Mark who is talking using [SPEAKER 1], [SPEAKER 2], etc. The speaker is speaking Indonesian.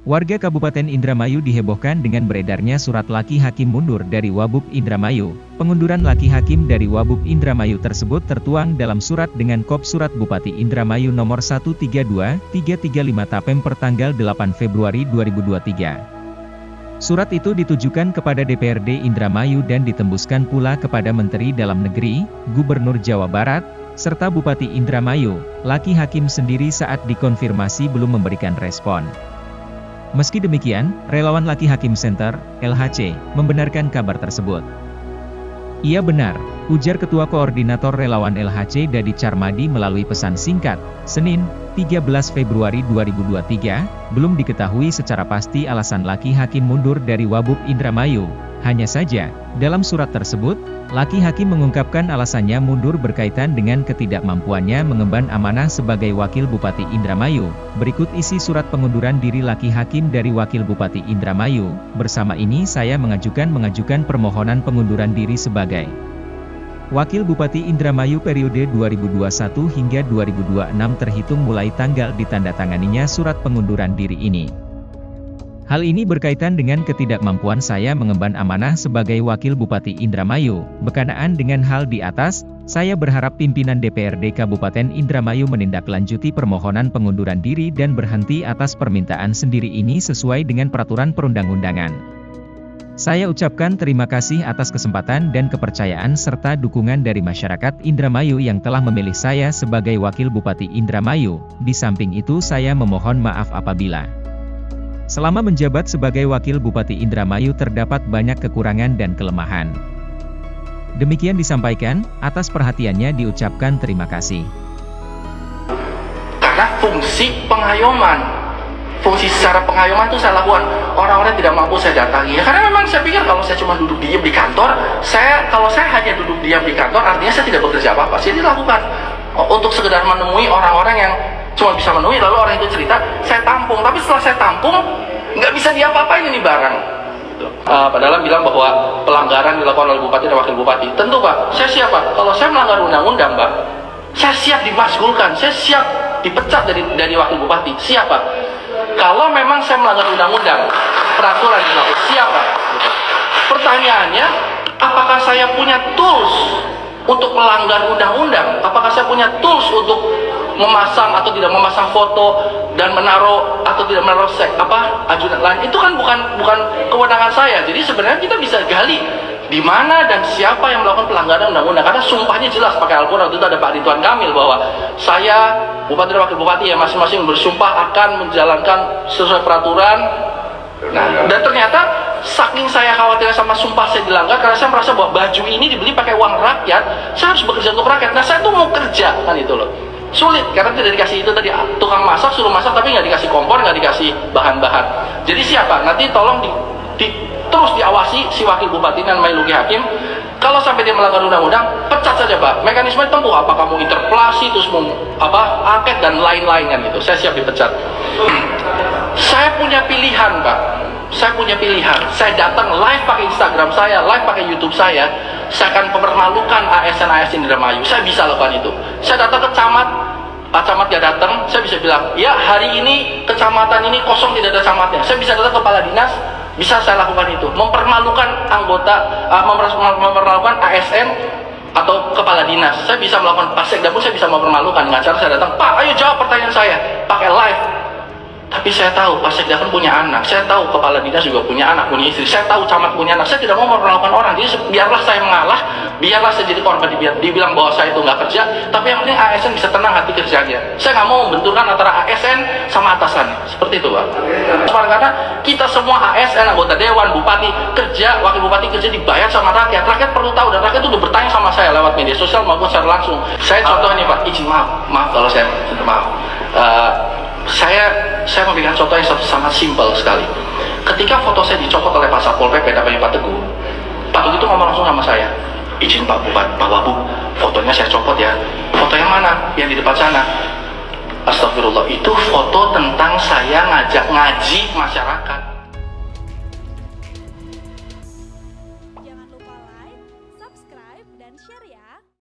[SPEAKER 1] Warga Kabupaten Indramayu dihebohkan dengan beredarnya surat Laki Hakim mundur dari Wabub Indramayu. Pengunduran Laki Hakim dari Wabub Indramayu tersebut tertuang dalam surat dengan kop Surat Bupati Indramayu nomor 132335 Tapem pertanggal 8 Februari 2023. Surat itu ditujukan kepada DPRD Indramayu dan ditembuskan pula kepada Menteri Dalam Negeri, Gubernur Jawa Barat, serta Bupati Indramayu. Laki Hakim sendiri saat dikonfirmasi belum memberikan respon. Meski demikian, relawan Laki Hakim Center, LHC, membenarkan kabar tersebut. Iya benar, ujar Ketua Koordinator Relawan LHC Dadi Carmadi melalui pesan singkat, Senin, 13 Februari 2023, belum diketahui secara pasti alasan Laki Hakim mundur dari Wabub Indramayu. Hanya saja, dalam surat tersebut, Laki Hakim mengungkapkan alasannya mundur berkaitan dengan ketidakmampuannya mengemban amanah sebagai Wakil Bupati Indramayu. Berikut isi surat pengunduran diri Laki Hakim dari Wakil Bupati Indramayu. Bersama ini saya mengajukan permohonan pengunduran diri sebagai Wakil Bupati Indramayu periode 2021 hingga 2026 terhitung mulai tanggal ditandatanganinya surat pengunduran diri ini. Hal ini berkaitan dengan ketidakmampuan saya mengemban amanah sebagai Wakil Bupati Indramayu. Berkenaan dengan hal di atas, saya berharap pimpinan DPRD Kabupaten Indramayu menindaklanjuti permohonan pengunduran diri dan berhenti atas permintaan sendiri ini sesuai dengan peraturan perundang-undangan. Saya ucapkan terima kasih atas kesempatan dan kepercayaan serta dukungan dari masyarakat Indramayu yang telah memilih saya sebagai Wakil Bupati Indramayu. Di samping itu saya memohon maaf apabila selama menjabat sebagai Wakil Bupati Indramayu terdapat banyak kekurangan dan kelemahan. Demikian disampaikan, atas perhatiannya diucapkan terima kasih.
[SPEAKER 2] Karena fungsi secara pengayoman itu saya lakukan. Orang-orang tidak mampu saya datangi. Ya, karena memang saya pikir kalau saya cuma duduk diam di kantor, kalau saya hanya duduk diam di kantor, artinya saya tidak bekerja apa-apa. Jadi lakukan untuk sekedar menemui orang-orang yang cuma bisa menemui, lalu orang itu cerita, saya tampung. Tapi setelah saya tampung, nggak bisa diapa-apain ini barang. Padahal bilang bahwa pelanggaran dilakukan oleh bupati dan wakil bupati. Tentu Pak, saya siap Pak. Kalau saya melanggar undang-undang Pak, saya siap dimasgulkan, saya siap dipecat dari wakil bupati. Siap Pak. Kalau memang saya melanggar undang-undang, peraturan dilakukan, siap Pak. Pertanyaannya, apakah saya punya tools untuk melanggar undang-undang? Apakah saya punya tools untuk memasang atau tidak memasang foto dan menaruh atau tidak menaruh ajudan lain? Itu kan bukan kewenangan saya. Jadi sebenarnya kita bisa gali di mana dan siapa yang melakukan pelanggaran undang-undang, karena sumpahnya jelas pakai Al-Quran. Itu ada Pak Ridwan Kamil bahwa saya bupati dan wakil bupati ya masing-masing bersumpah akan menjalankan sesuai peraturan. Nah, dan ternyata saking saya khawatir sama sumpah saya dilanggar, karena saya merasa bahwa baju ini dibeli pakai uang rakyat, saya harus bekerja untuk rakyat. Nah, saya tuh mau kerja kan itu loh. Sulit karena tidak dikasih itu tadi, tukang masak suruh masak tapi nggak dikasih kompor, nggak dikasih bahan-bahan. Jadi siapa? Nanti tolong terus diawasi si wakil bupati dan Laki Hakim. Kalau sampai dia melanggar undang-undang, pecat saja Pak. Mekanisme tempuh apa kamu interpelasi terus angket dan lain-lain kan gitu. Saya siap dipecat. Saya punya pilihan Pak. Saya punya pilihan. Saya datang live pakai Instagram saya, live pakai YouTube saya akan mempermalukan ASN Indramayu. Saya bisa lakukan itu. Saya datang ke camat, Pak Camat gak datang, saya bisa bilang, ya hari ini kecamatan ini kosong, tidak ada camatnya. Saya bisa datang ke kepala dinas, bisa saya lakukan itu. Mempermalukan anggota, mempermalukan ASN atau kepala dinas. Saya bisa melakukan Sekda pun saya bisa mempermalukan dengan cara saya datang, Pak ayo jawab pertanyaan saya, pakai live. Tapi saya tahu Pak Sekda kan punya anak, saya tahu kepala dinas juga punya anak, punya istri, saya tahu camat punya anak. Saya tidak mau mempermalukan orang, jadi biarlah saya mengalah, biarlah saya jadi korban, dibilang bahwa saya itu nggak kerja, tapi yang penting ASN bisa tenang hati kerjanya. Saya nggak mau membenturkan antara ASN sama atasan, seperti itu Pak. Karena kita semua ASN, anggota dewan, bupati kerja, wakil bupati kerja dibayar sama rakyat. Rakyat perlu tahu, dan rakyat itu udah bertanya sama saya lewat media sosial maupun secara langsung. Saya contoh ini Pak, izin maaf kalau saya maaf. Saya memberikan contoh yang sangat simpel sekali. Ketika foto saya dicopot oleh Pak Satpol PP, namanya Pak Teguh itu ngomong langsung sama saya, izin Pak Wabub, fotonya saya copot ya. Foto yang mana? Yang di depan sana. Astagfirullah, itu foto tentang saya ngajak ngaji masyarakat.